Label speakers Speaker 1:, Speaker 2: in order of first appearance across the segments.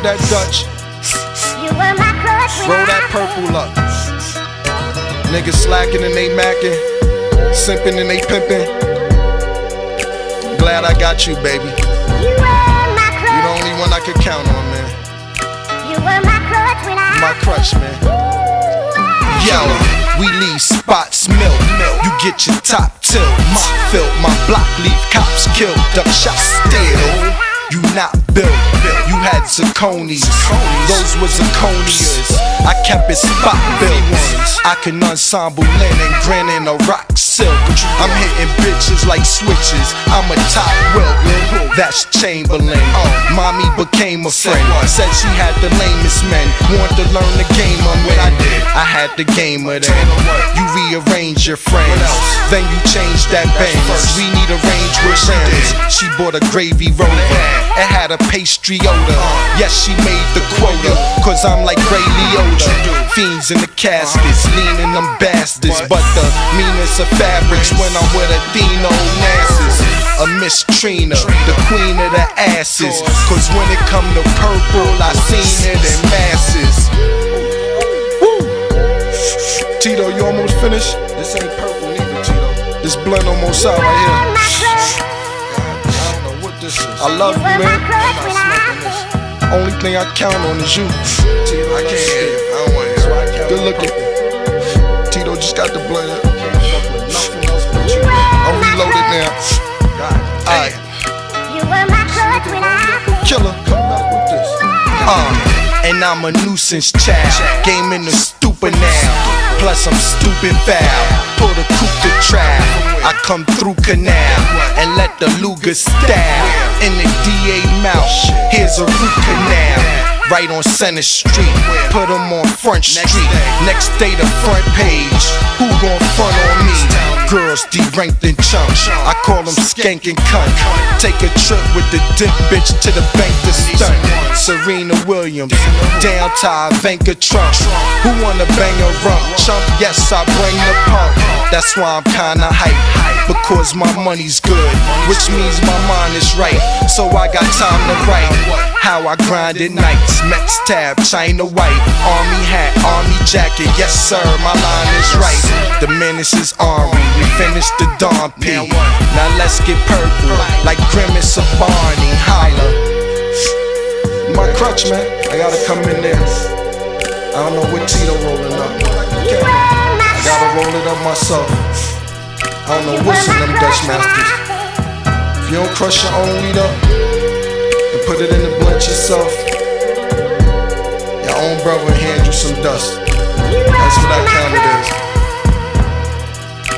Speaker 1: that Dutch. Roll that purple up. Niggas slacking and they macking, simping and they pimping. Glad I got you, baby. You the only one I could count on, man. My crutch, man. Yo, we leave spots milk. You get your top tilt. My filth, my block leave cops killed. Duck shot still. You not built. You had zirconies. Those were zirconias. I kept it spot built. I can ensemble linen, grinning a rock silk. I'm hitting bitches like switches. I'm a top wilt. That's Chamberlain. Mommy became a friend. Said she had the lamest men. Wanted to learn the game on me. I had the game of them. You rearrange your frames, then you change that Benz. We need a range with rims. She bought a gravy roller. It had a pastry odor. Yes, she made the quota, cause I'm like Ray Liotta. Fiends in the caskets, leaning them bastards. But the meanest of fabrics when I'm with Athena Onassis. A Miss Trina, the queen of the asses. Cause when it come to purple, I seen it in masses. Woo. Tito, you almost finished? This ain't purple neither, Tito. This blend almost out right here. I love you, man. Only thing I count on is you. Tito, I can't hear you. I don't want to hear you. Good looking. Tito just got the blend. I'm reloaded now. Alright. Killer, come back with this. And I'm a nuisance child. Game in the stupid now. Plus I'm stupid foul. Pull the coupe to trial. I come through canal and let the Luger style in the DA mouth. Here's a root canal. Right on Center Street, put them on Front Street. Next day the front page, who gon' front on me? Girls deranked and chumps, I call them skank and cunt. Take a trip with the dick bitch to the bank to stunt. Serena Williams, down to Ivanka Trump. Who wanna bang a rump? Chump, yes I bring the pump. That's why I'm kinda hype, because my money's good, which means my mind is right. So I got time to write how I grinded nights. Mex tab, China white, army hat, army jacket. Yes sir, my line is right. The menace is army. We finished the Dawn P. Now let's get purple, like Grimace or Barney. Holla. My crutch, man. I gotta come in there. I don't know what Tito rolling up. I gotta roll it up myself. I don't know what's in them Dutch Masters. If you don't crush your own weed up and put it in the blunt yourself, your own brother hand you some dust. That's what that count it is.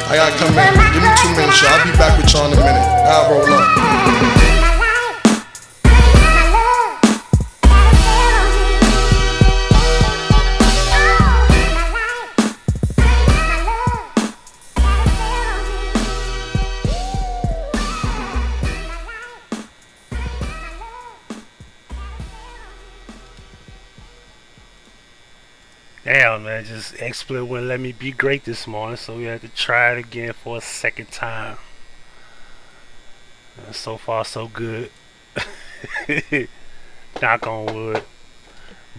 Speaker 1: I gotta come in. Give me 2 minutes, y'all. I'll be back with y'all in a minute. I'll roll up.
Speaker 2: Damn, man, just Xsplit wouldn't let me be great this morning, so we had to try it again for a second time. And so far, so good. Knock on wood.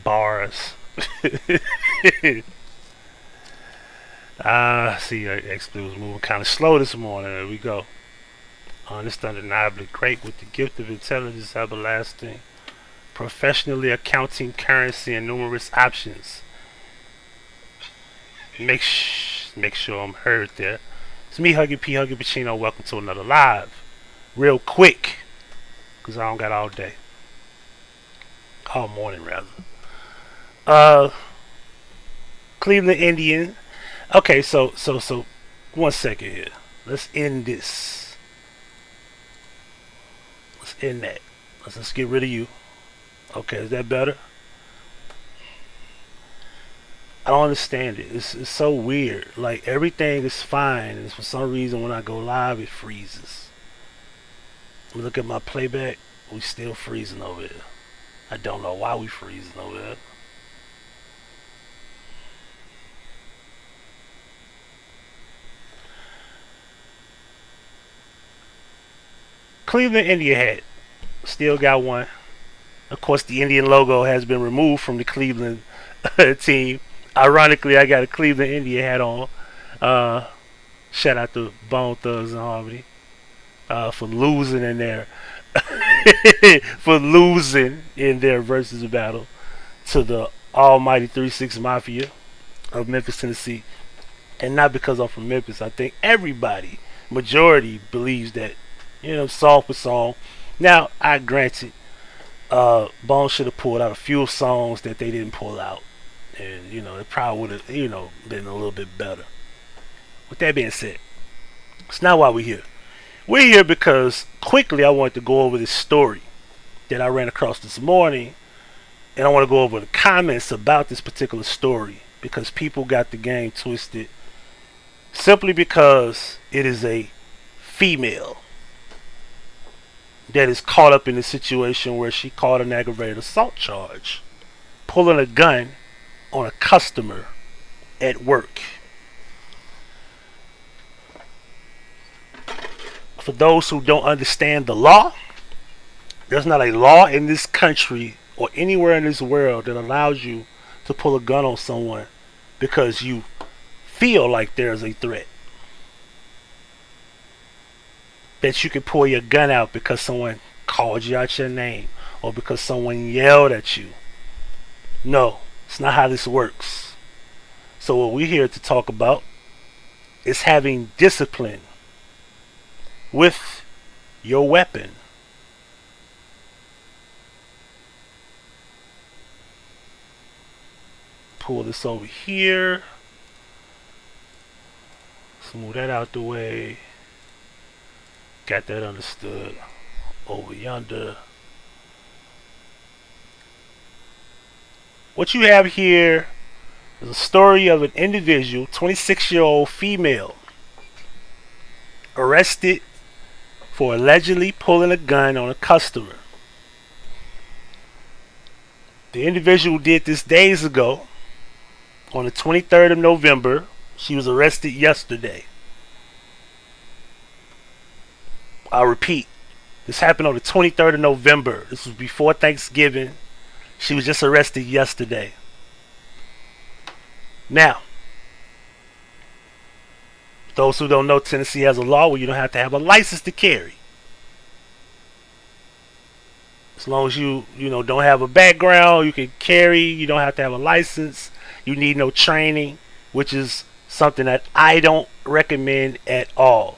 Speaker 2: Bars. See, Xsplit was moving kind of slow this morning. There we go. Honest, undeniably great with the gift of intelligence, everlasting, professionally accounting currency and numerous options. Make sure I'm heard there. It's me, Huggie Pacino. Welcome to another live. Real quick, because I don't got all day. All morning, rather. Cleveland Indian. Okay, so 1 second here. Let's end this. Let's end that. Let's get rid of you. Okay, is that better? I don't understand it. It's so weird. Like, everything is fine, and for some reason when I go live it freezes. We look at my playback, we still freezing over here. I don't know why we freezing over there. Cleveland Indian hat. Still got one. Of course, the Indian logo has been removed from the Cleveland team. Ironically, I got a Cleveland Indian hat on. Shout out to Bone Thugs and Harmony for losing in there. For losing in their versus battle to the almighty 3-6 Mafia of Memphis, Tennessee. And not because I'm from Memphis. I think everybody, majority, believes that, song for song. Now, I granted, Bone should have pulled out a few songs that they didn't pull out. And, it probably would have, been a little bit better. With that being said, it's not why we're here. We're here because, quickly, I wanted to go over this story that I ran across this morning. And I want to go over the comments about this particular story. Because people got the game twisted. Simply because it is a female that is caught up in a situation where she caught an aggravated assault charge, pulling a gun on a customer at work. For those who don't understand the law, there's not a law in this country or anywhere in this world that allows you to pull a gun on someone because you feel like there's a threat. That you can pull your gun out because someone called you out your name or because someone yelled at you. No, it's not how this works. So what we're here to talk about is having discipline with your weapon. Pull this over here. Move that out the way. Got that understood. Over yonder. What you have here is a story of an individual, 26-year-old female, arrested for allegedly pulling a gun on a customer. The individual did this days ago. On the 23rd of November. She was arrested yesterday. I'll repeat. This happened on the 23rd of November. This was before Thanksgiving. She was just arrested yesterday. Now, those who don't know, Tennessee has a law where you don't have to have a license to carry. As long as you don't have a background, you can carry. You don't have to have a license. You need no training, which is something that I don't recommend at all.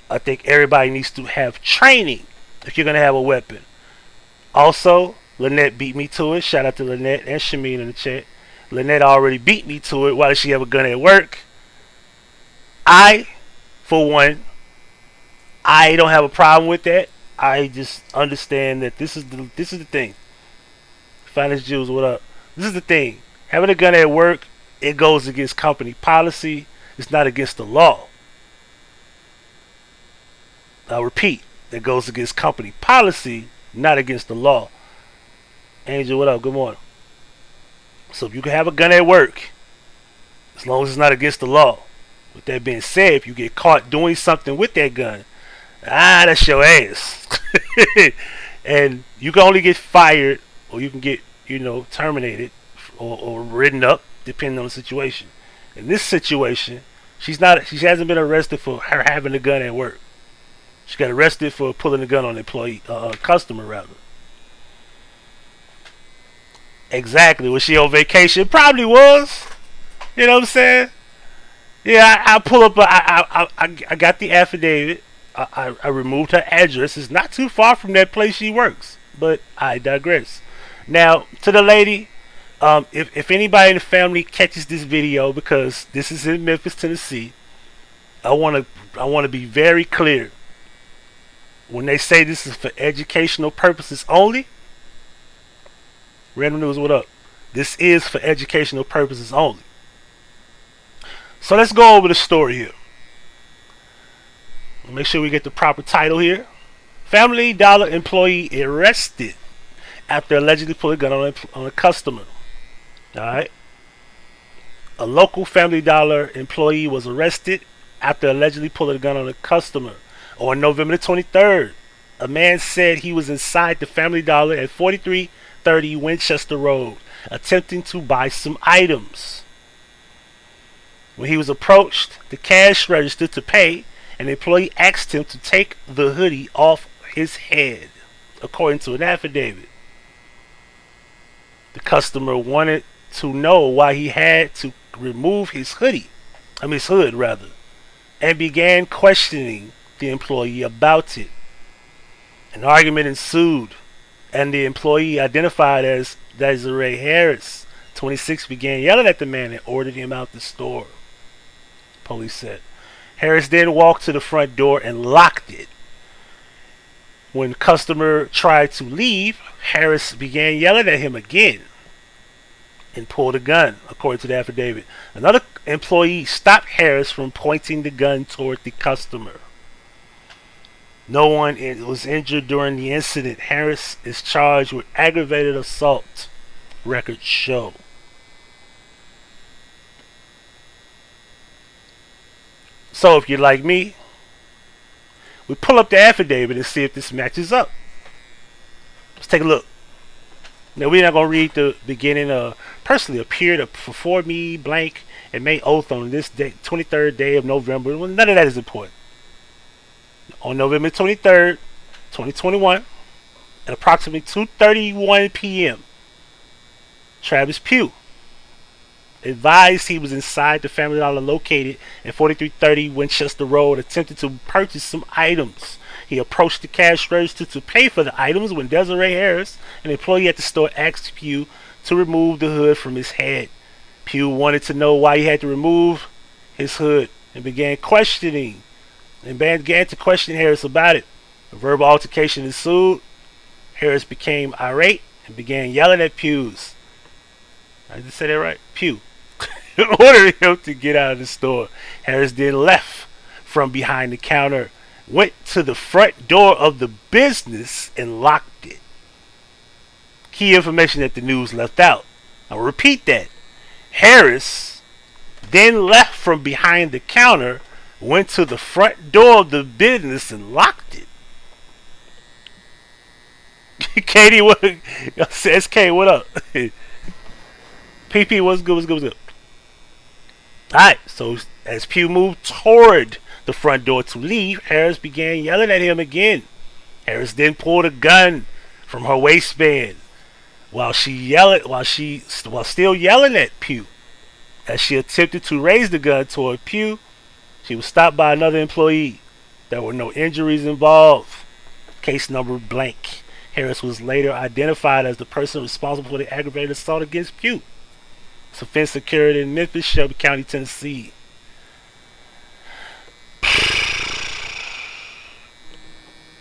Speaker 2: I think everybody needs to have training if you're going to have a weapon. Also, Lynette beat me to it. Shout out to Lynette and Shameen in the chat. Lynette already beat me to it. Why does she have a gun at work? I, for one, I don't have a problem with that. I just understand that this is the thing. Finest Jews, what up? This is the thing. Having a gun at work, it goes against company policy. It's not against the law. I'll repeat. It goes against company policy, not against the law. Angel, what up? Good morning. So if you can have a gun at work, as long as it's not against the law. With that being said, if you get caught doing something with that gun, that's your ass. And you can only get fired, or you can get, terminated, or written up, depending on the situation. In this situation, she hasn't been arrested for her having a gun at work. She got arrested for pulling a gun on an customer rather. Exactly. Was she on vacation? Probably was. You know what I'm saying? Yeah, I pull up. I got the affidavit. I removed her address. It's not too far from that place she works. But I digress. Now, to the lady, if anybody in the family catches this video, because this is in Memphis, Tennessee, I want to be very clear. When they say this is for educational purposes only, Random News, what up? This is for educational purposes only. So let's go over the story here. Make sure we get the proper title here. Family Dollar employee arrested after allegedly pulling a gun on a customer. Alright. A local Family Dollar employee was arrested after allegedly pulling a gun on a customer. On November the 23rd, a man said he was inside the Family Dollar at 43 2330 Winchester Road, attempting to buy some items. When he was approached the cash register to pay, an employee asked him to take the hoodie off his head, according to an affidavit. The customer wanted to know why he had to remove his hood, and began questioning the employee about it. An argument ensued, and the employee, identified as Desiree Harris, 26, began yelling at the man and ordered him out the store, police said. Harris then walked to the front door and locked it. When the customer tried to leave, Harris began yelling at him again and pulled a gun, according to the affidavit. Another employee stopped Harris from pointing the gun toward the customer. No one was injured during the incident. Harris is charged with aggravated assault, records show. So if you're like me, we pull up the affidavit and see if this matches up. Let's take a look. Now, we're not going to read the beginning. Personally appeared before me blank and made oath on this day, 23rd day of November. Well, none of that is important. On November 23rd, 2021, at approximately 2:31 p.m., Travis Pugh advised he was inside the Family Dollar located at 4330 Winchester Road, attempting to purchase some items. He approached the cash register to pay for the items when Desiree Harris, an employee at the store, asked Pugh to remove the hood from his head. Pugh wanted to know why he had to remove his hood and began to question Harris about it. A verbal altercation ensued. Harris became irate and began yelling at Pugh. I just said that right? Pugh. Ordered him to get out of the store. Harris then left from behind the counter, went to the front door of the business and locked it. Key information that the news left out. I'll repeat that. Harris then left from behind the counter, went to the front door of the business and locked it. Katie, what? SK, what up? PP, what's good? Alright, so as Pugh moved toward the front door to leave, Harris began yelling at him again. Harris then pulled a gun from her waistband while still yelling at Pugh. As she attempted to raise the gun toward Pugh, she was stopped by another employee. There were no injuries involved. Case number blank. Harris was later identified as the person responsible for the aggravated assault against Pugh. This offense occurred in Memphis, Shelby County, Tennessee.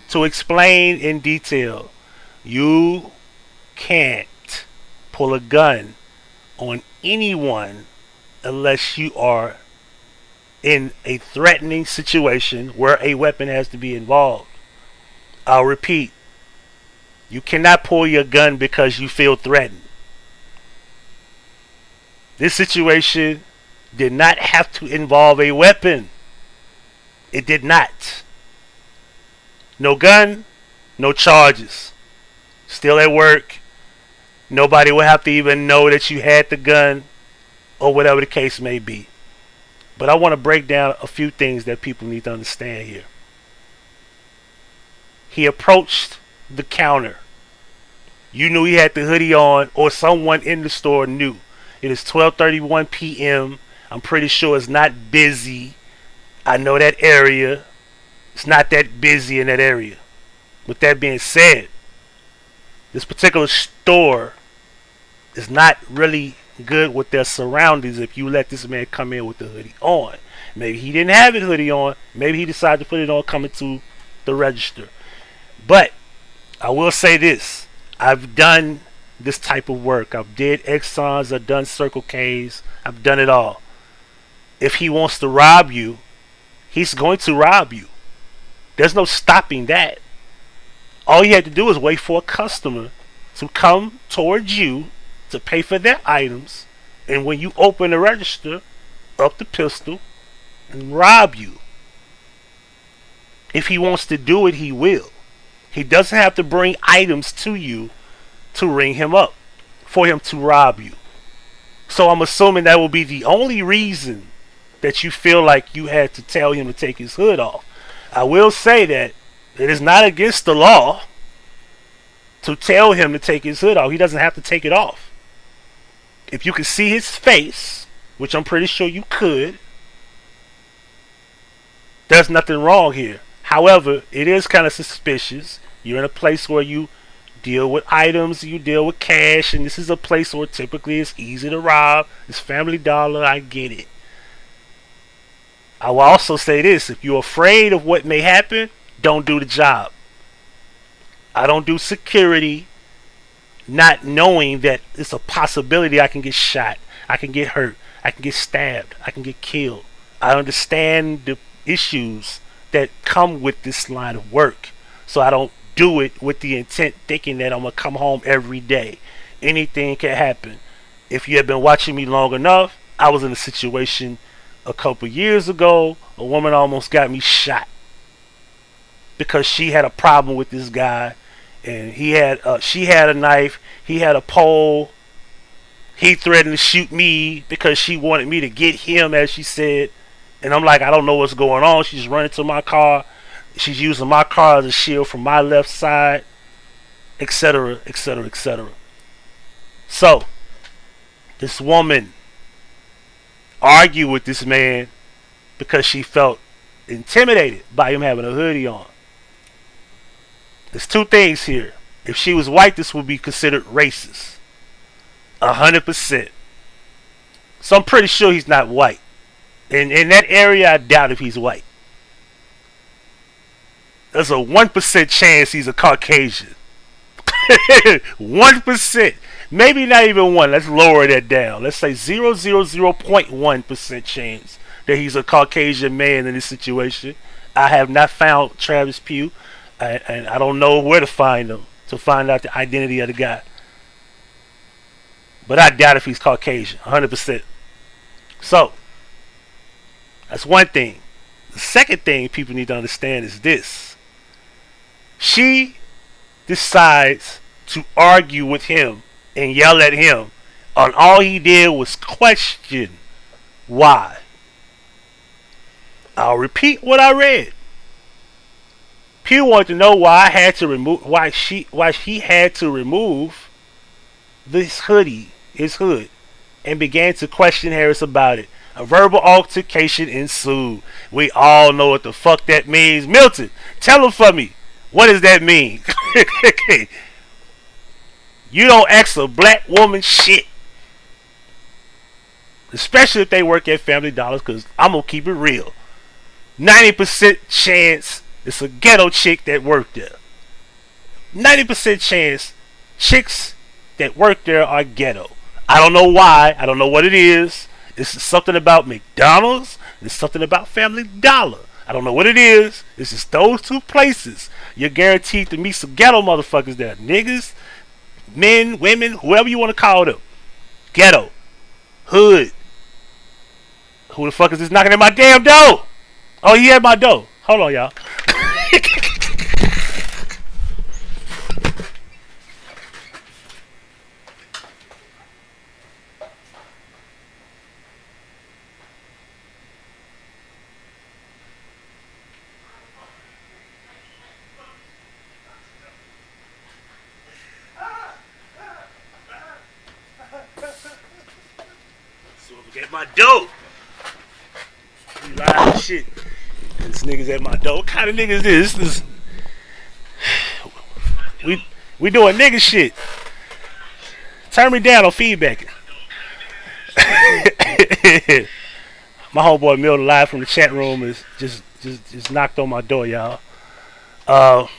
Speaker 2: To explain in detail, you can't pull a gun on anyone unless you are in a threatening situation where a weapon has to be involved. I'll repeat. You cannot pull your gun because you feel threatened. This situation did not have to involve a weapon. It did not. No gun, no charges. Still at work. Nobody will have to even know that you had the gun or whatever the case may be. But I want to break down a few things that people need to understand here. He approached the counter. You knew he had the hoodie on, or someone in the store knew. It is 12:31 p.m. I'm pretty sure it's not busy. I know that area. It's not that busy in that area. With that being said, this particular store is not really good with their surroundings if you let this man come in with the hoodie on. Maybe he didn't have his hoodie on. Maybe he decided to put it on coming to the register. But I will say this. I've done this type of work. I've did Exxons. I've done Circle K's. I've done it all. If he wants to rob you, he's going to rob you. There's no stopping that. All you have to do is wait for a customer to come towards you to pay for their items, and when you open the register, up the pistol and rob you. If he wants to do it, he will. He doesn't have to bring items to you to ring him up for him to rob you. So I'm assuming that will be the only reason that you feel like you had to tell him to take his hood off. I will say that it is not against the law to tell him to take his hood off. He doesn't have to take it off. If you could see his face, which I'm pretty sure you could, there's nothing wrong here. However, it is kind of suspicious. You're in a place where you deal with items, you deal with cash, and this is a place where typically it's easy to rob. It's Family Dollar, I get it. I will also say this: if you're afraid of what may happen, don't do the job. I don't do security not knowing that it's a possibility I can get shot, I can get hurt, I can get stabbed, I can get killed. I understand the issues that come with this line of work, so I don't do it with the intent thinking that I'm gonna come home every day. Anything can happen. If you have been watching me long enough, I was in a situation a couple years ago. A woman almost got me shot because she had a problem with this guy, and she had a knife, he had a pole. He threatened to shoot me because she wanted me to get him, as she said. And I'm like, I don't know what's going on. She's running to my car. She's using my car as a shield from my left side, etc., etc., etc. So, this woman argued with this man because she felt intimidated by him having a hoodie on. There's two things here. If she was white, this would be considered racist. 100%. So I'm pretty sure he's not white. In that area, I doubt if he's white. There's a 1% chance he's a Caucasian. 1%. Maybe not even 1. Let's lower that down. Let's say 0.1% chance that he's a Caucasian man in this situation. I have not found Travis Pugh, and I don't know where to find him to find out the identity of the guy. But I doubt if he's Caucasian. 100%. So, that's one thing. The second thing people need to understand is this. She decides to argue with him and yell at him, and all he did was question why. I'll repeat what I read. Pew wanted to know why I had to remove, why he had to remove this hoodie, his hood, and began to question Harris about it. A verbal altercation ensued. We all know what the fuck that means. Milton, tell him for me. What does that mean? You don't ask a black woman shit. Especially if they work at Family Dollars, because I'm going to keep it real. 90% chance it's a ghetto chick that worked there. 90% chance chicks that work there are ghetto. I don't know why. I don't know what it is. It's something about McDonald's. It's something about Family Dollar. I don't know what it is. It's just those two places. You're guaranteed to meet some ghetto motherfuckers there. Niggas, men, women, whoever you want to call them. Ghetto. Hood. Who the fuck is this knocking at my damn door? Oh, he at my door. Hold on, y'all. At my door. You lying shit. This nigga's at my door. What kind of nigga is this? We doing nigga shit. Turn me down on feedback. My homeboy Milton live from the chat room is just knocked on my door, y'all. What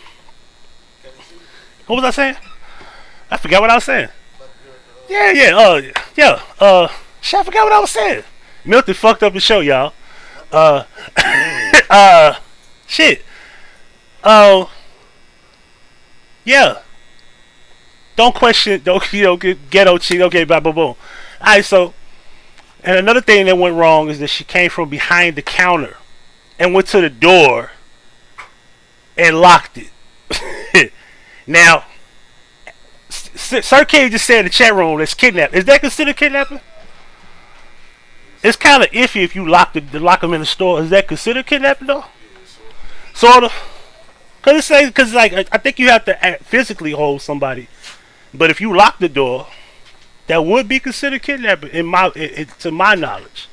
Speaker 2: was I saying? I forgot what I was saying. Yeah. Shit, I forgot what I was saying. Milton fucked up the show, y'all. Shit. Yeah. Don't question. Don't get ghetto chick. Okay, blah blah boom. All right, so, and another thing that went wrong is that she came from behind the counter and went to the door and locked it. Now, Sir K just said in the chat room that's kidnapping. Is that considered kidnapping? It's kind of iffy if you lock them in the store. Is that considered kidnapping though? Sort of. Cause like I think you have to physically hold somebody, but if you lock the door, that would be considered kidnapping to my knowledge.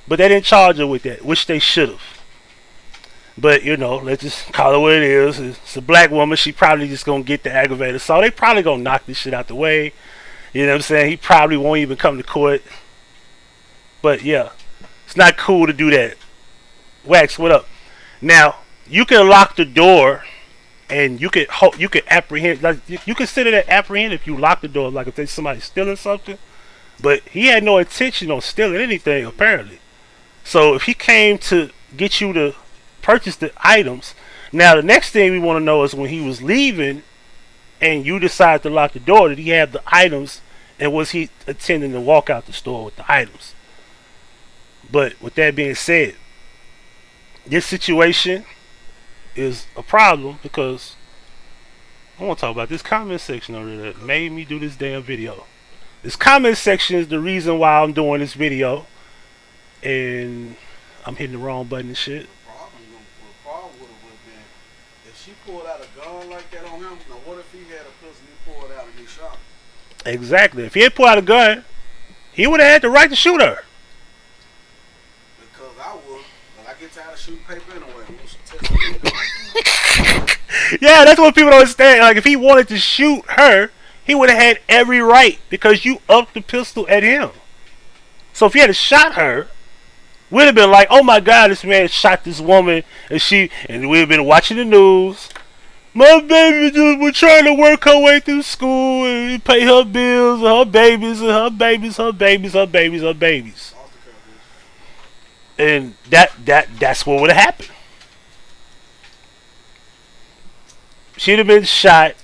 Speaker 2: But they didn't charge her with that, which they should have. But you know, let's just call it what it is. It's a black woman. She probably just gonna get the aggravated assault. They probably gonna knock this shit out the way. You know what I'm saying? He probably won't even come to court. But yeah, it's not cool to do that. Wax, what up? Now you can lock the door, and you can apprehend. Like you consider that apprehend if you lock the door. Like if there's somebody stealing something, but he had no intention on stealing anything apparently. So if he came to get you to purchase the items, now the next thing we want to know is when he was leaving, and you decided to lock the door, did he have the items, and was he intending to walk out the store with the items? But with that being said, this situation is a problem because I want to talk about this comment section over there that made me do this damn video. This comment section is the reason why I'm doing this video, and I'm hitting the wrong button and shit.
Speaker 3: The problem would have been if she pulled out a gun like that on him. Now what if he had a pistol and he pulled out and he shot him?
Speaker 2: Exactly. If he had pulled out a gun, he would have had the right to shoot her.
Speaker 3: Because I would, but I get tired of shooting paper anyway.
Speaker 2: Yeah, that's what people don't understand. Like if he wanted to shoot her, he would have had every right because you upped the pistol at him. So if he had shot her, we'd have been like, oh my God, this man shot this woman, and we'd have been watching the news. My baby just was trying to work her way through school and pay her bills and her babies and her babies, her babies, her babies, her babies. And that's what would have happened. She'd have been shot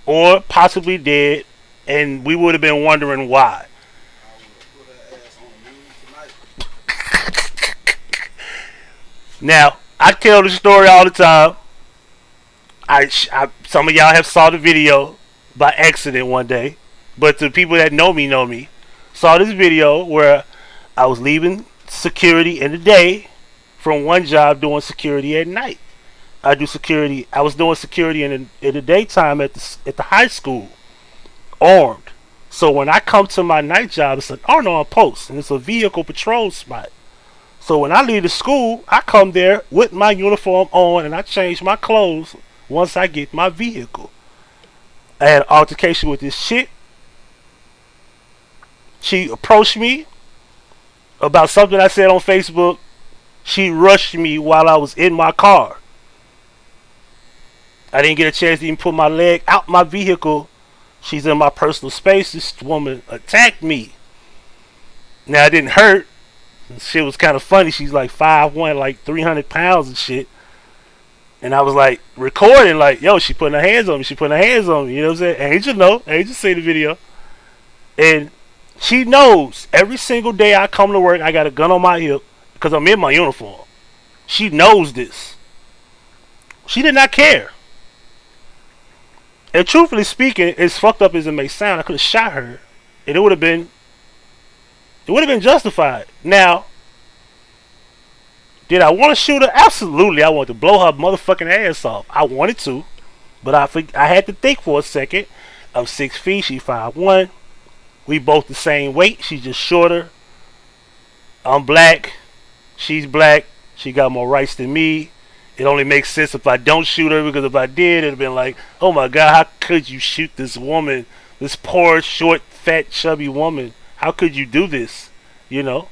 Speaker 2: or possibly dead, and we would have been wondering why. Now, I tell the story all the time. Some of y'all have saw the video by accident one day, but the people that know me saw this video where I was leaving security in the day from one job doing security at night. I was doing security in the daytime at the high school, armed. So when I come to my night job, it's an unarmed post, and it's a vehicle patrol spot. So when I leave the school, I come there with my uniform on, and I change my clothes once I get my vehicle. I had an altercation with this chick. She approached me about something I said on Facebook. She rushed me while I was in my car. I didn't get a chance to even put my leg out my vehicle. She's in my personal space. This woman attacked me. Now, it didn't hurt. Shit was kind of funny. She's like 5'1", like 300 pounds and shit. And I was like recording, like, yo, she putting her hands on me. She putting her hands on me. You know what I'm saying? Angel know. Angel see the video. And she knows every single day I come to work, I got a gun on my hip because I'm in my uniform. She knows this. She did not care. And truthfully speaking, as fucked up as it may sound, I could have shot her, and it would have been justified. Now, did I want to shoot her? Absolutely, I wanted to blow her motherfucking ass off. I wanted to, but I had to think for a second. I'm 6 feet, she's 5'1". We both the same weight. She's just shorter. I'm black. She's black. She got more rights than me. It only makes sense if I don't shoot her, because if I did, it'd have been like, oh my God, how could you shoot this woman, this poor, short, fat, chubby woman? How could you do this? You know?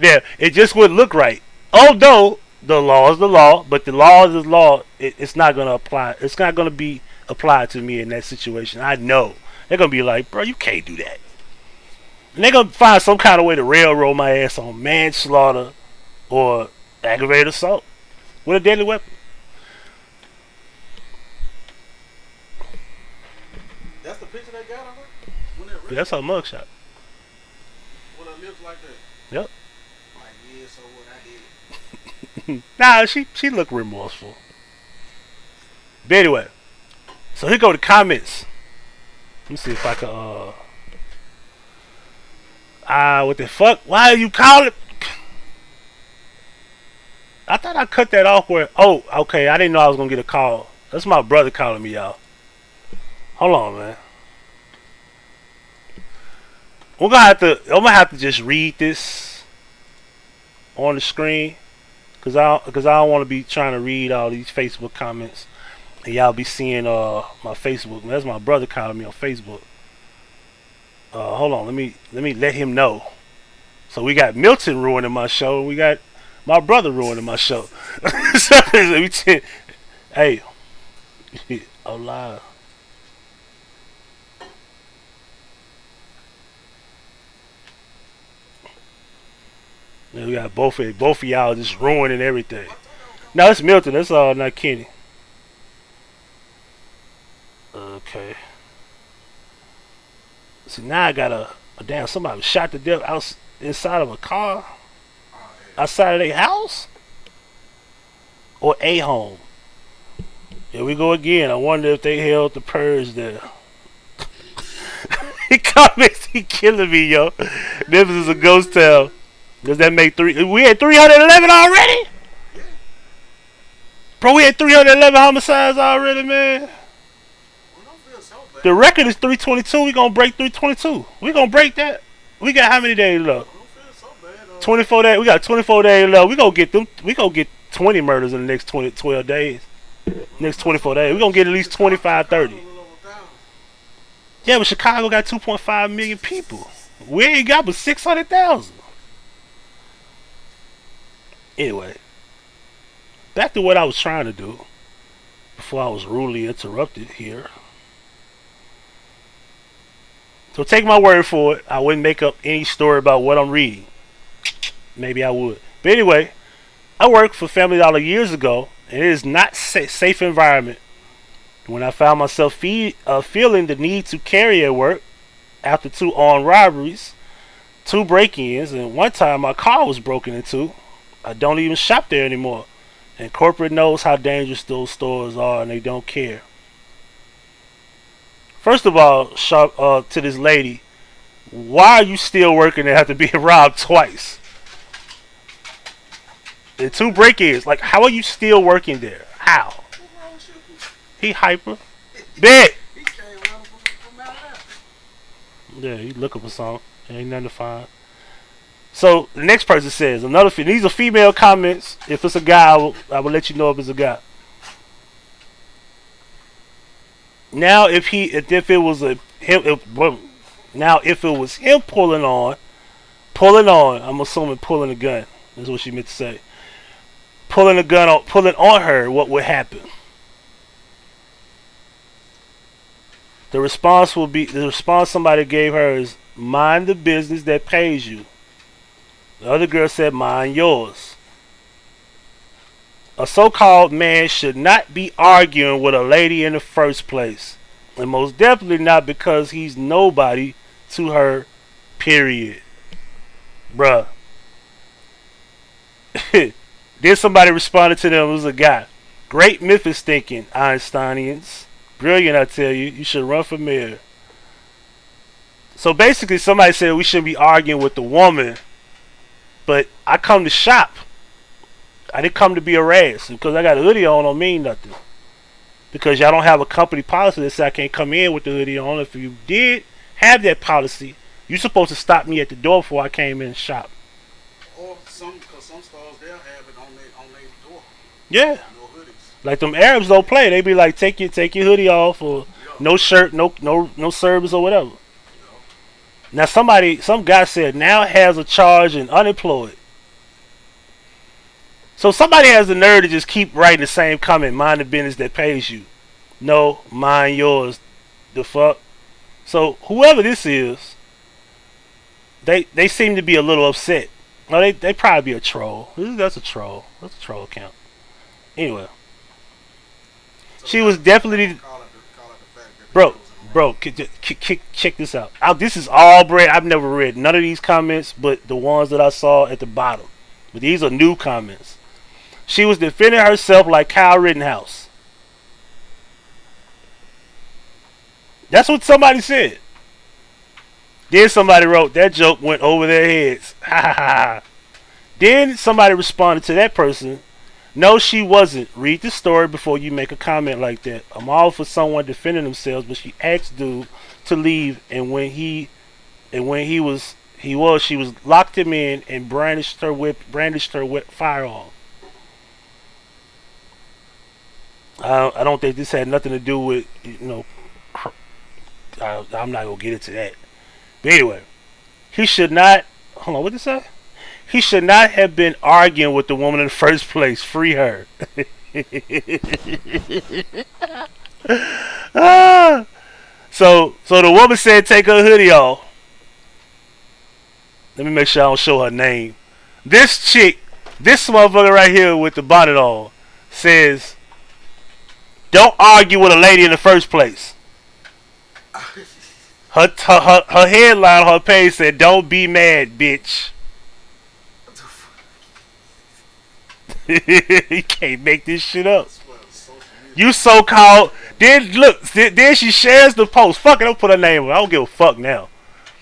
Speaker 2: Yeah, it just wouldn't look right. Although the law is the law, but the law is the law. It's not gonna apply. It's not gonna be applied to me in that situation. I know they're gonna be like, bro, you can't do that. And they're gonna find some kind of way to railroad my ass on manslaughter or aggravated assault with a deadly weapon.
Speaker 3: That's the picture they got of her?
Speaker 2: Yeah, that's her mugshot.
Speaker 3: When her lips like that?
Speaker 2: Yep.
Speaker 3: Like, yeah, so what, I did it.
Speaker 2: Nah, she looked remorseful. But anyway, so here go the comments. Let me see if I can. What the fuck? Why are you calling? I thought I cut that off where. Oh, okay. I didn't know I was gonna get a call. That's my brother calling me, y'all. Hold on, man. I'm gonna have to just read this on the screen, cause I don't want to be trying to read all these Facebook comments, and y'all be seeing my Facebook. That's my brother calling me on Facebook. Hold on, let me let him know. So we got Milton ruining my show. We got my brother ruining my show. So, hey, oh live. Yeah, we got both of y'all just ruining everything. No, it's Milton. That's all, not Kenny. Okay. See, now I got a damn, somebody was shot to death out inside of a car outside of their house or a home. Here we go again. I wonder if they held the purge there. He comments, he killing me, yo. This is a ghost town. Does that make we had 311 already? Bro, we had 311 homicides already, man. The record is 322. We gonna break 322. We gonna break that. We got how many days left? 24 days. We got 24 days left. We gonna get them. We gonna get 20 murders in the next 12 days. Next 24 days. We gonna get at least 25, 30. Yeah, but Chicago got 2.5 million people. We ain't got but 600,000. Anyway, back to what I was trying to do before I was rudely interrupted here. So take my word for it. I wouldn't make up any story about what I'm reading. Maybe I would. But anyway, I worked for Family Dollar years ago, and it is not a safe environment. When I found myself feeling the need to carry at work after 2 armed robberies, 2 break-ins, and one time my car was broken into, I don't even shop there anymore. And corporate knows how dangerous those stores are, and they don't care. First of all, to this lady, why are you still working and have to be robbed twice? And 2 break-ins. Like, how are you still working there? How? He hyper. Bet. Yeah, he looking for something. Ain't nothing to find. So the next person says these are female comments. If it's a guy, I will let you know if it's a guy. Now if it was him pulling on, I'm assuming pulling a gun. That's what she meant to say. Pulling on her, what would happen? The response somebody gave her is, mind the business that pays you. The other girl said, mind yours. A so-called man should not be arguing with a lady in the first place. And most definitely not because he's nobody to her, period. Bruh. Then somebody responded to them. It was a guy. Great Memphis thinking, Einsteinians. Brilliant, I tell you. You should run for mayor. So basically somebody said we shouldn't be arguing with the woman. But I come to shop. I didn't come to be harassed. Because I got a hoodie on don't mean nothing. Because y'all don't have a company policy that says I can't come in with the hoodie on. If you did have that policy, you're supposed to stop me at the door before I came in and shop.
Speaker 3: Or some stores, they'll have it on their door.
Speaker 2: Yeah.
Speaker 3: No hoodies.
Speaker 2: Like them Arabs don't play. They be like, take your hoodie off, or no shirt, no service or whatever. Now some guy said now has a charge and unemployed. So somebody has the nerve to just keep writing the same comment, mind the business that pays you. No, mind yours. The fuck? So whoever this is, they seem to be a little upset. No, they probably be a troll. That's a troll. That's a troll account. Anyway.
Speaker 3: So
Speaker 2: She was definitely...
Speaker 3: call it the fact that
Speaker 2: Bro, check this out. This is all bread. I've never read none of these comments, but the ones that I saw at the bottom. But these are new comments. She was defending herself like Kyle Rittenhouse. That's what somebody said. Then somebody wrote, that joke went over their heads. Ha ha ha. Then somebody responded to that person, no, she wasn't. Read the story before you make a comment like that. I'm all for someone defending themselves, but she asked dude to leave, and when she locked him in and brandished her firearm. I don't think this had nothing to do with, I'm not gonna get into that. But anyway, he should not. Hold on, what did it say? He should not have been arguing with the woman in the first place. Free her. So the woman said, take her hoodie off. Let me make sure I don't show her name. This chick, this motherfucker right here with the bonnet on, says, don't argue with a lady in the first place. Her headline on her page said, don't be mad, bitch. You can't make this shit up. You so-called. Then she shares the post. Fuck it, don't put her name on. I don't give a fuck now.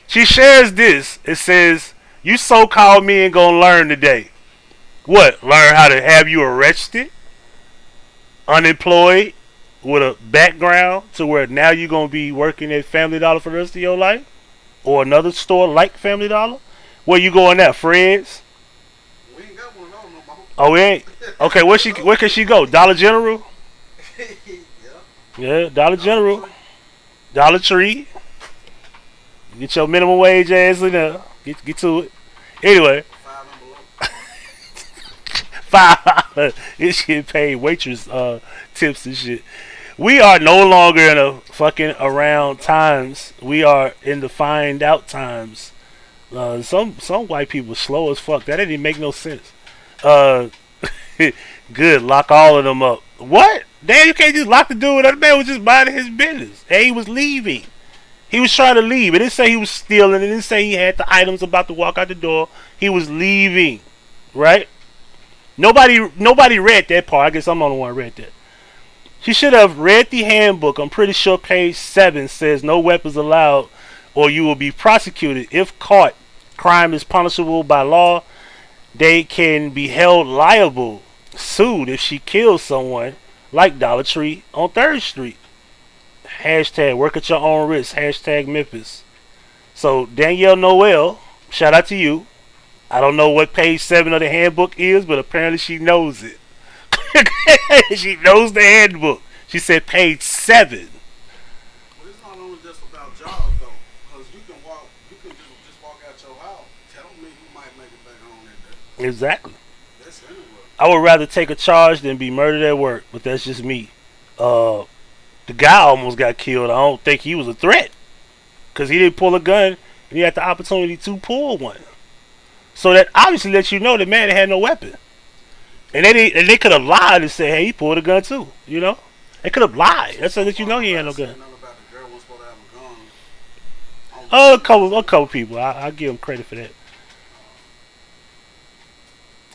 Speaker 2: She shares this. It says, you so-called men gonna learn today. What? Learn how to have you arrested? Unemployed? With a background to where now you're gonna be working at Family Dollar for the rest of your life? Or another store like Family Dollar? Where you going now? Fred's?
Speaker 3: We ain't got one of those no more.
Speaker 2: Oh, we ain't? Okay, where can she go? Dollar General? Yeah, Dollar General. Dollar Tree. Get your minimum wage ass in there. Get to it. Anyway. $5. It's getting paid waitress tips and shit. We are no longer in a fucking around times. We are in the find out times. Some white people slow as fuck. That didn't even make no sense. Good, lock all of them up. What? Damn, you can't just lock the dude. That man was just minding his business. And he was leaving. He was trying to leave. It didn't say he was stealing. It didn't say he had the items about to walk out the door. He was leaving. Right? Nobody read that part. I guess I'm the only one who read that. She should have read the handbook. I'm pretty sure page 7 says no weapons allowed or you will be prosecuted. If caught, crime is punishable by law. They can be held liable, sued if she kills someone, like Dollar Tree on 3rd Street. Hashtag work at your own risk. Hashtag Memphis. So Danielle Noel, shout out to you. I don't know what page 7 of the handbook is, but apparently she knows it. She knows the handbook. She said page 7.
Speaker 3: But it's not only just about jobs though, because you can just walk out your house. Tell me you might make it back home that day.
Speaker 2: Exactly.
Speaker 3: That's anywhere.
Speaker 2: I would rather take a charge than be murdered at work, but that's just me. The guy almost got killed. I don't think he was a threat, because he didn't pull a gun and he had the opportunity to pull one. So that obviously lets you know the man had no weapon. And they could have lied and said, hey, he pulled a gun too. You know? They could have lied. That's to let you know he had no gun. A couple people. I give them credit for that.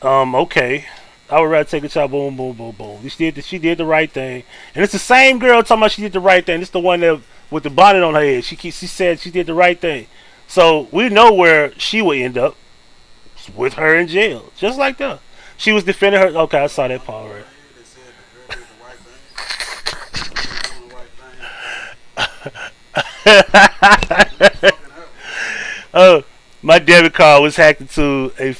Speaker 2: Okay. I would rather take a shot. Boom, boom, boom, boom. She did the right thing. And it's the same girl talking about she did the right thing. It's the one that with the bonnet on her head. She said she did the right thing. So we know where she would end up. With her in jail. Just like that. She was defending her. Okay, I saw that part right. My debit card was hacked into a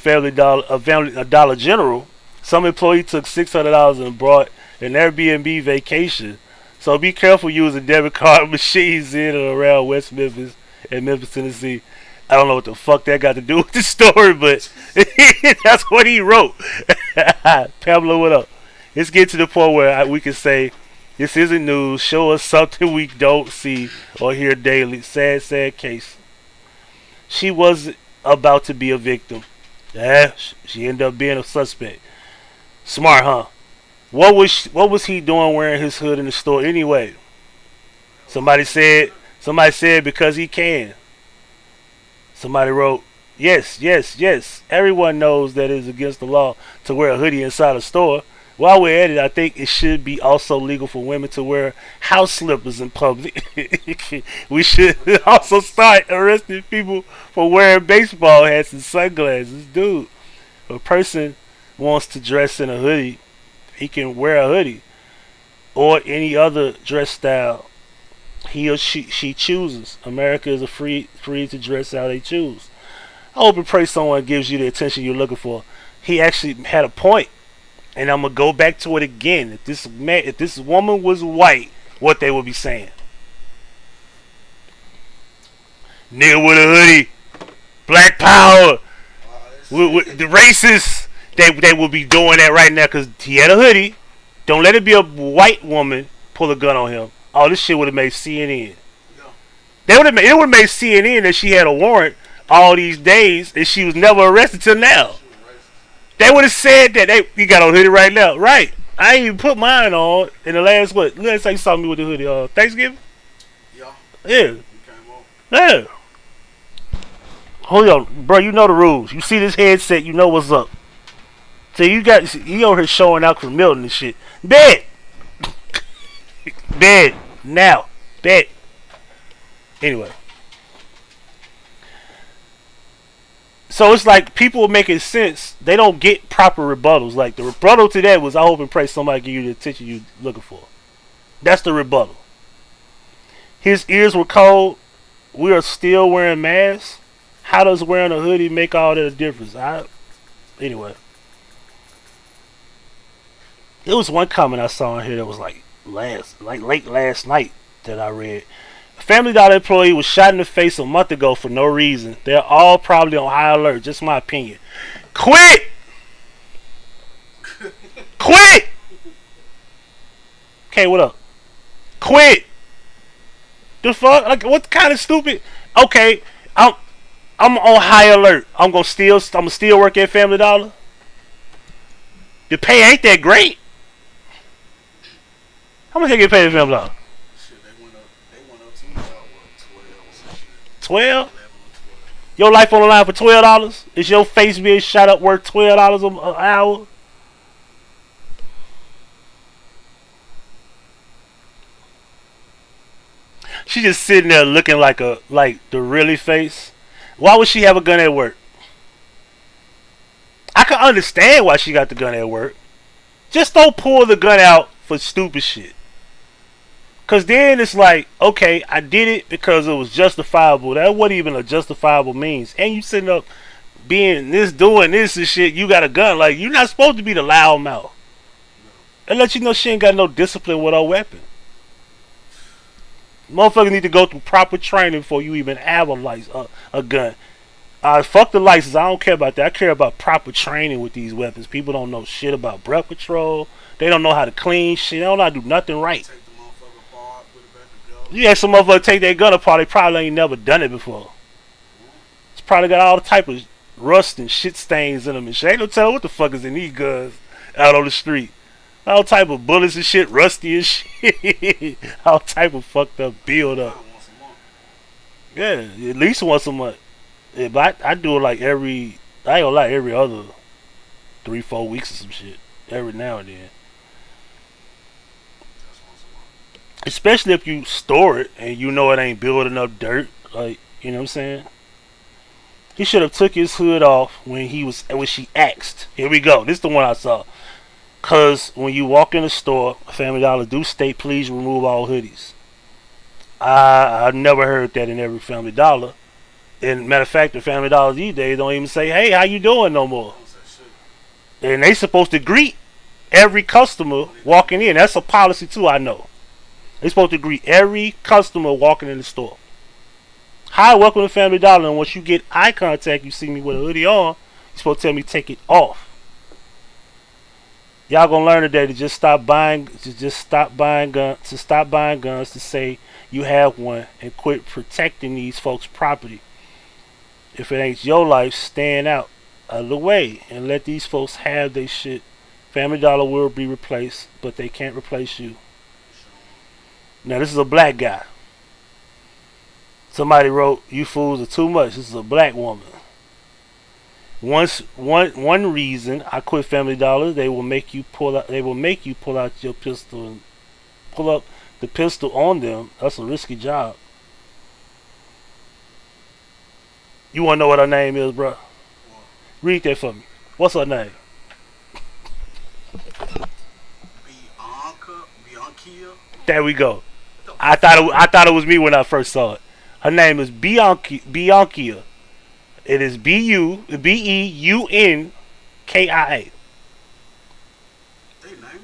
Speaker 2: Dollar General. Some employee took $600 and brought an Airbnb vacation. So be careful using debit card machines in and around West Memphis and Memphis, Tennessee. I don't know what the fuck that got to do with the story, but that's what he wrote. Pamela, what up? Let's get to the point where we can say, this isn't news. Show us something we don't see or hear daily. Sad, sad case. She was about to be a victim. Yeah, she ended up being a suspect. Smart, huh? What was he doing wearing his hood in the store anyway? Somebody said because he can. Somebody wrote, yes. Everyone knows that it is against the law to wear a hoodie inside a store. while we're at it, I think it should be also legal for women to wear house slippers in public. We should also start arresting people for wearing baseball hats and sunglasses. Dude, if a person wants to dress in a hoodie, he can wear a hoodie or any other dress style he or she chooses. America is free to dress how they choose. I hope and pray someone gives you the attention you're looking for. He actually had a point, and I'm gonna go back to it again. If this woman was white, what they would be saying? Nigga with a hoodie, black power. With the racists, they will be doing that right now because he had a hoodie. Don't let it be a white woman pull a gun on him. Oh, this shit would have made CNN. It would have made CNN that she had a warrant all these days and she was never arrested till now. They would have said that you got on hoodie right now, right? I ain't even put mine on in the last Let's say you saw me with the hoodie. Thanksgiving. Yeah. Yeah. Hold on, bro. You know the rules. You see this headset, you know what's up. So you over here showing out for Milton and shit. Bed. Bed. Now. Bed. Anyway. So it's like people making sense. They don't get proper rebuttals. Like the rebuttal to that was, I hope and pray somebody give you the attention you're looking for. That's the rebuttal. His ears were cold. We are still wearing masks. How does wearing a hoodie make all that difference? Anyway. There was one comment I saw in here that was like late last night that I read. A Family Dollar employee was shot in the face a month ago for no reason. They're all probably on high alert. Just my opinion. Quit! Quit! Okay, what up? Quit! The fuck? Like, what kind of stupid? Okay, I'm on high alert. I'm gonna still work at Family Dollar. The pay ain't that great. How much they get paid at Family Dollar?
Speaker 3: Shit, they went up to about
Speaker 2: 12? Your life on the line for $12? Is your face being shot up worth $12 an hour? She just sitting there looking like the really face. Why would she have a gun at work? I can understand why she got the gun at work. Just don't pull the gun out for stupid shit. Cause then it's like, okay, I did it because it was justifiable. That wasn't even a justifiable means. And you sitting up doing this and shit, you got a gun. Like, you're not supposed to be the loud mouth. And let you know she ain't got no discipline with her weapon. Motherfuckers need to go through proper training before you even have a gun. Fuck the license. I don't care about that. I care about proper training with these weapons. People don't know shit about breath control. They don't know how to clean shit. They don't know how to do nothing right. You ask some motherfucker take their gun apart, they probably ain't never done it before. It's probably got all the type of rust and shit stains in them and shit. Ain't no telling what the fuck is in these guns out on the street. All type of bullets and shit, rusty and shit. All type of fucked up build up. Yeah, at least once a month. Yeah, but I do it like every other 3-4 weeks or some shit. Every now and then. Especially if you store it and you know it ain't building up dirt, like, you know what I'm saying? He should have took his hood off when she asked. Here we go. This is the one I saw. Cause when you walk in the store, Family Dollar do state, please remove all hoodies. I've never heard that in every Family Dollar. And matter of fact, the Family Dollar these days don't even say, "Hey, how you doing?" no more. And they supposed to greet every customer walking in. That's a policy too, I know. They're supposed to greet every customer walking in the store. Hi, welcome to Family Dollar. And once you get eye contact, you see me with a hoodie on, you're supposed to tell me take it off. Y'all gonna learn today to stop buying guns, to say you have one, and quit protecting these folks' property. If it ain't your life, stand out of the way and let these folks have their shit. Family Dollar will be replaced, but they can't replace you. Now this is a black guy. Somebody wrote, "You fools are too much." This is a black woman. One reason I quit Family Dollar, they will make you pull out your pistol and pull up the pistol on them. That's a risky job. You wanna know what her name is, bro? Read that for me. What's her name?
Speaker 3: Bianca.
Speaker 2: There we go. I thought it was me when I first saw it. Her name is Bianca. It is Beunkia.
Speaker 3: They named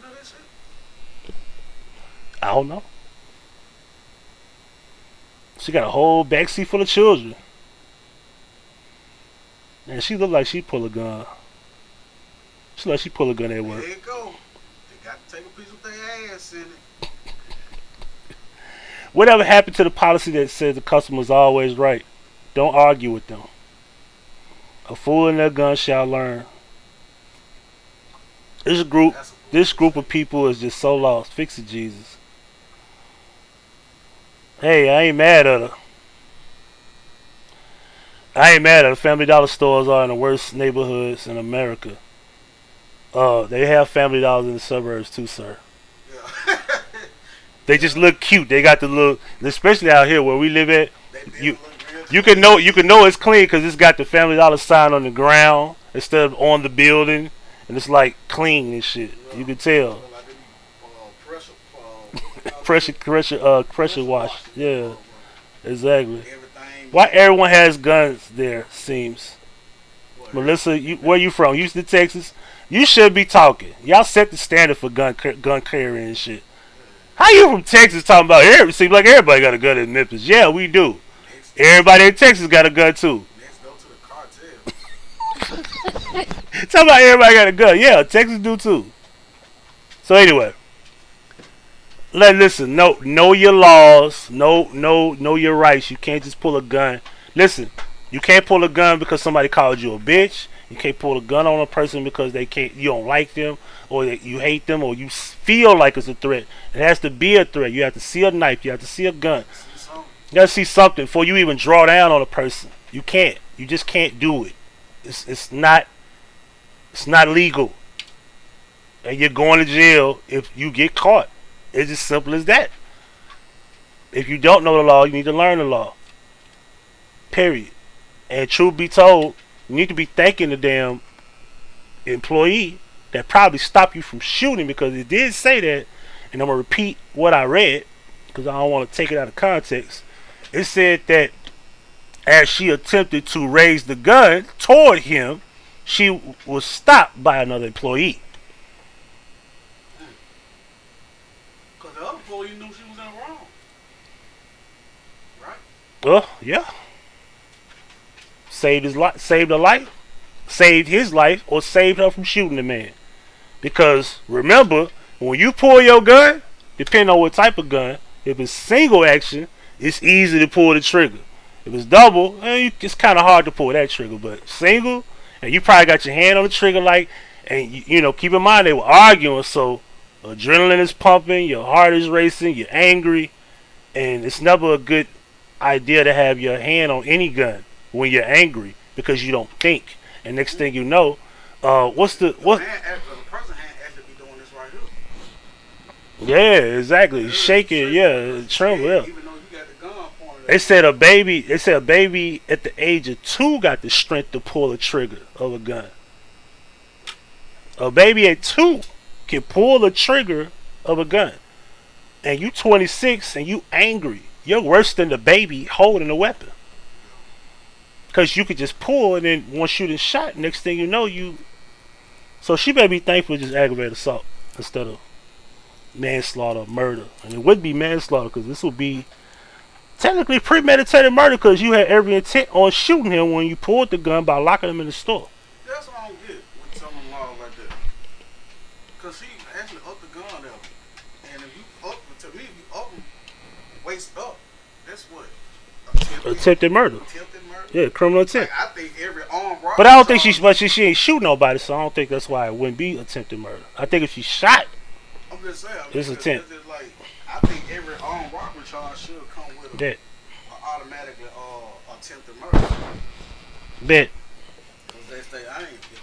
Speaker 3: her that shit?
Speaker 2: I don't know. She got a whole backseat full of children. And she look like she pull a gun. She look like she pull a gun at work.
Speaker 3: There you go. They got to take a piece of their ass in it.
Speaker 2: Whatever happened to the policy that says the customer is always right? Don't argue with them. A fool and their gun shall learn. This group of people is just so lost. Fix it, Jesus. Hey, I ain't mad at her. Family Dollar stores are in the worst neighborhoods in America. They have Family Dollars in the suburbs too, sir.
Speaker 3: Yeah.
Speaker 2: They just look cute. They got the look, especially out here where we live at. You can know it's clean because it's got the Family Dollar sign on the ground instead of on the building, and it's like clean and shit. You can tell. Pressure wash. Yeah, exactly. Why everyone has guns there? Seems. Melissa, where you from? Houston, Texas. You should be talking. Y'all set the standard for gun carrying and shit. How you from Texas talking about here? Seems like everybody got a gun in Memphis. Yeah, we do. Everybody in Texas got a gun too.
Speaker 3: Next go to the cartel.
Speaker 2: Talking about everybody got a gun. Yeah, Texas do too. So anyway, listen. Know your laws. Know your rights. You can't just pull a gun. Listen, you can't pull a gun because somebody called you a bitch. You can't pull a gun on a person because you don't like them, or that you hate them, or you feel like it's a threat. It has to be a threat. You have to see a knife. You have to see a gun. You got to see something before you even draw down on a person. You can't. You just can't do it. It's not legal, and you're going to jail if you get caught. It's as simple as that. If you don't know the law, you need to learn the law. Period. And truth be told, you need to be thanking the damn employee that probably stopped you from shooting, because it did say that, and I'm going to repeat what I read because I don't want to take it out of context. It said that as she attempted to raise the gun toward him, she was stopped by another employee.
Speaker 3: Because the other employee knew she was in the wrong. Right?
Speaker 2: Well, yeah. Saved his life, saved his life, or saved her from shooting the man. Because remember, when you pull your gun, depending on what type of gun, if it's single action, it's easy to pull the trigger. If it's double, it's kind of hard to pull that trigger. But single, and you probably got your hand on the trigger, and you know, keep in mind they were arguing, so adrenaline is pumping, your heart is racing, you're angry, and it's never a good idea to have your hand on any gun when you're angry, because you don't think. And next thing you know,
Speaker 3: The person had actually be doing this right here.
Speaker 2: Yeah, exactly. Shaking, yeah, tremble, yeah.
Speaker 3: Even though you got the gun pointed
Speaker 2: They said a baby at the age of 2 got the strength to pull a trigger of a gun. A baby at 2 can pull the trigger of a gun. And you 26 and you angry. You're worse than the baby holding a weapon. Because you could just pull, and then once shooting shot, next thing you know, So she better be thankful it's just aggravated assault instead of manslaughter, murder. And it would be manslaughter, because this would be technically premeditated murder, because you had every intent on shooting him when you pulled the gun by locking him in the store.
Speaker 3: That's what I don't get with some of the laws like that. Because she actually upped the gun level. And if you up, to me, if you up them, waist up, that's what?
Speaker 2: Attempted murder. Yeah, criminal intent.
Speaker 3: Like, I think every armed robbery.
Speaker 2: But I don't think she ain't shoot nobody, so I don't think that's why it wouldn't be attempted murder. I think if she shot,
Speaker 3: I'm just saying,
Speaker 2: it's attempt.
Speaker 3: It's like, I think every armed robbery charge should come with
Speaker 2: Bet.
Speaker 3: automatically attempted murder.
Speaker 2: Bet.
Speaker 3: Because they say,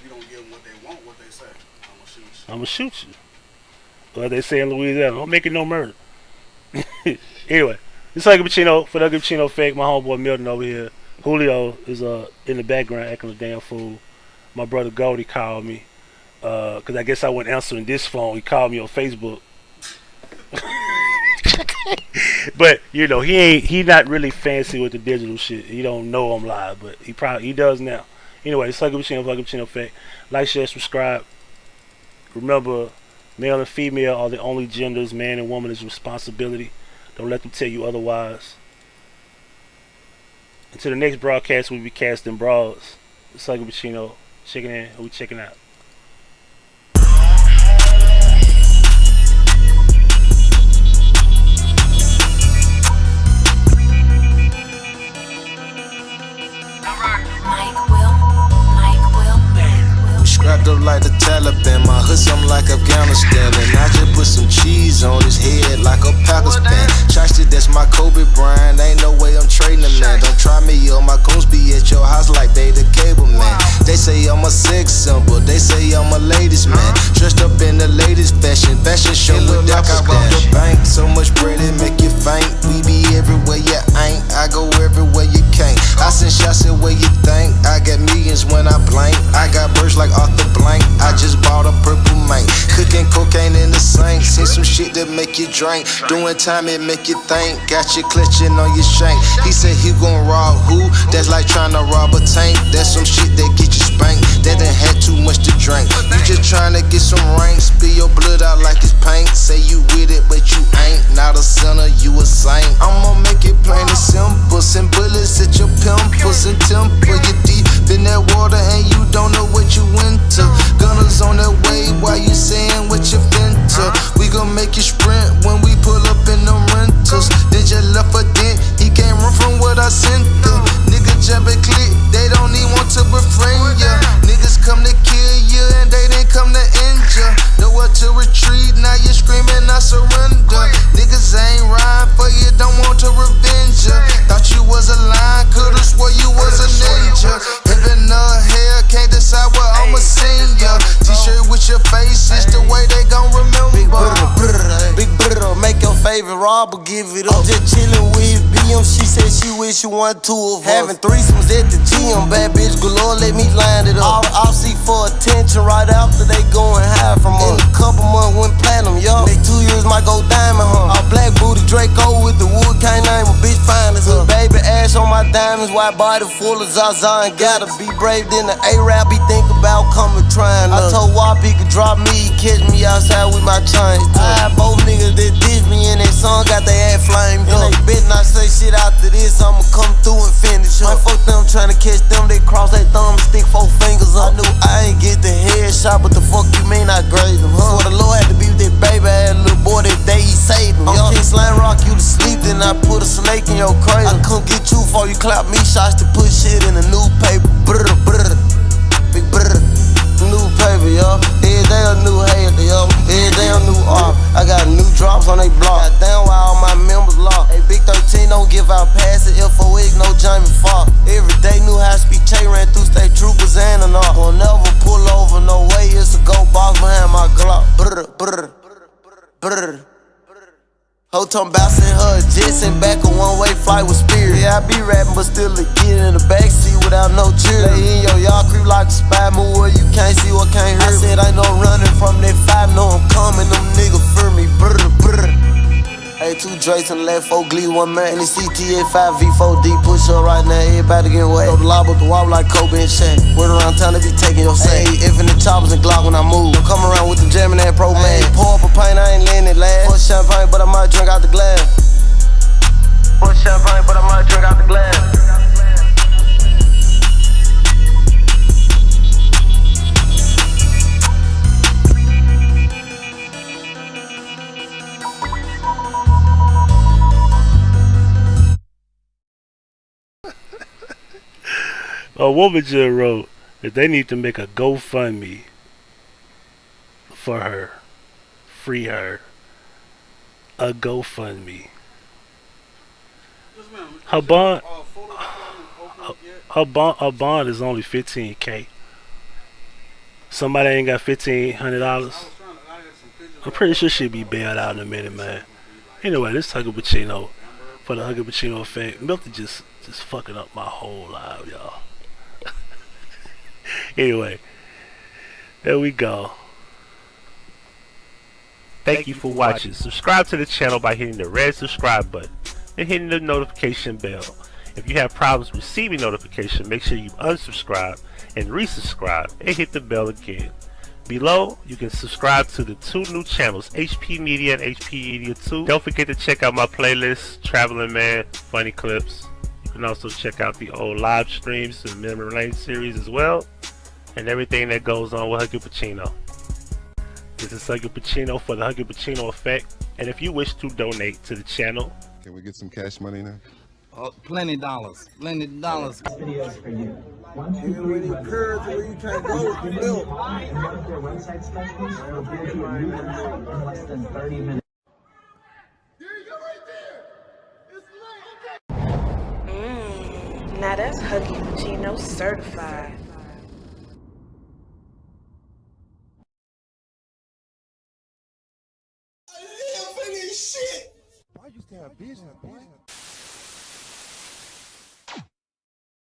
Speaker 3: you don't give them what they want, what they say, I'm gonna shoot you.
Speaker 2: I'm gonna shoot you. Well, they say in Louisiana, don't make it no murder. Anyway, it's Huggie Pacino for the Huggie Pacino Fake. My homeboy Milton over here. Julio is in the background acting a damn fool. My brother Goldie called me because I guess I wasn't answering this phone. He called me on Facebook. But you know he not really fancy with the digital shit. He don't know I'm live, but he does now. Anyway, it's Huggie Pacino for Huggie Pacino Fake. Like, share, subscribe. Remember, male and female are the only genders. Man and woman is responsibility. Don't let them tell you otherwise. Until the next broadcast, we'll be casting broads. It's Huggie Pacino. Checking in. We checking out.
Speaker 1: Strapped up like the Taliban, my hood something like Afghanistan. And I just put some cheese on his head like a Packers fan. Chasty, that's my Kobe Bryant, ain't no way I'm trading a man. Don't try me, yo, my goons be at your house like they the cable man. They say I'm a sex symbol, they say I'm a ladies man. Dressed up in the latest fashion show with like I robbed the bank. So much bread it make you faint. We be everywhere you ain't, I go everywhere you can't. I send shots in where you think, I got millions when I blank. I got birds like Arthur Blank, I just bought a purple mink. Cooking cocaine in the sink, seen some shit that make you drink. Doing time it make you think, got you clutching on your shank. He said he gon' rob who? That's like trying to rob a tank. That's some shit that get you spanked. That done had too much to drink. You just trying to get some rank, spill your blood out like it's paint. Say you with it but you ain't, not a sinner, you a saint. I'ma make it plain and simple, send bullets at your pimples and temple. You deep in that water and you don't know what you into. Gunners on their way, why you saying what you finna? We gon' make you sprint when we pull up in them rentals. Then just left a dent, he can't run from what I sent them. Nigga jab and click, they don't even want to befriend ya. Niggas come to kill you and they didn't come to injure. Nowhere to retreat, now you screaming I surrender. Niggas ain't riding for you, don't want to revenge ya. Thought you was a lion, could've swore you was a ninja. Heaven or hell, can't decide what I'ma sing ya. T-shirt with your face, is the way they gon' remember. Big brother, make your favorite robber give it up. Just chillin' with BM, she said she wish you one, two of us. Having threesomes at the gym, bad bitch galore, let me line it up. I'll see for attention right after they goin' high from us. In a couple months went platinum, yo. Next 2 years might go diamond, huh? All black booty Draco with the wood, can't name a bitch fine as her. Baby ash on my diamonds, white body full of Zaza, and gotta be brave. Then the A-Rap be think about coming trying. I told Wop he could drop me, catch me outside with my chains. I had both niggas that diss me in that song, got their ass flamed up. And they bet not say shit after this, I'ma come through and finish up. Fuck them trying to catch them, they cross their thumb and stick 4 fingers up. I knew I ain't get the headshot, but the fuck you mean I grazed him, huh? So the Lord had to be with that baby ass little boy that day he saved him. I'm King Slime Rock you to sleep, then I put a snake in your cradle. I come get you before you clap me shots to put shit in the newspaper. Brr, brr, big brr. New paper, yo. Every day a new hater, yo. Every day a new art. I got new drops on they block. Goddamn why all my members locked. Hey, Big 13 don't give out passes. FOX, no Jamie Foxx. Every day new high speed Che ran through state troopers and an off. Won't never pull over, no way. It's a go box behind my Glock. Brr, brr, brr. Whole time bouncing her jets and back a one-way flight with Spirit. Yeah, I be rapping, but still a kid in the backseat without no cheer. They in your yard creep like a spy move where you can't see what can't hear. I said ain't no running from that 5, know I'm coming, them niggas fear me. Brr, brr. Hey, 2 Drakes and the left 4 Glee, 1 man. And the CTA 5 V4D push up right now, everybody get away. Throw the lob up the wall like Kobe and Shaq. Word around town, they be taking your say. Hey, if in the choppers and Glock when I move. Don't come around with the jamming that pro man. Hey, pour up a pint, I ain't letting it last. Pour champagne, but I might drink out the glass. Pour champagne, but I might drink out the glass.
Speaker 2: A woman just wrote that they need to make a GoFundMe for her. Free her. A GoFundMe. Her bond is only $15K. somebody ain't got $1,500.
Speaker 3: I had some pictures.
Speaker 2: I'm pretty sure she'll be bailed out in a minute, man. Anyway, this Huggie Pacino for the Huggie Pacino effect. Milton just fucking up my whole life, y'all. Anyway, there we go. Thank you for watching. Subscribe to the channel by hitting the red subscribe button and hitting the notification bell. If you have problems receiving notification, make sure you unsubscribe and resubscribe and hit the bell again. Below, you can subscribe to the 2 new channels, HP Media and HP Media 2. Don't forget to check out my playlist, Traveling Man, Funny Clips. You can also check out the old live streams and Memory Lane series as well, and everything that goes on with Huggie Pacino. This is Huggie Pacino for the Huggie Pacino effect, and if you wish to donate to the channel,
Speaker 4: can we get some cash money now?
Speaker 5: Oh, plenty dollars.
Speaker 6: Videos for you. 1, 2, 3.
Speaker 3: When you curve where you can't go, you build.
Speaker 6: And one of their website specialists will build you a new website in less than 30 minutes.
Speaker 7: Now that's Huggie Pacino certified.
Speaker 1: Why you still have business, boy?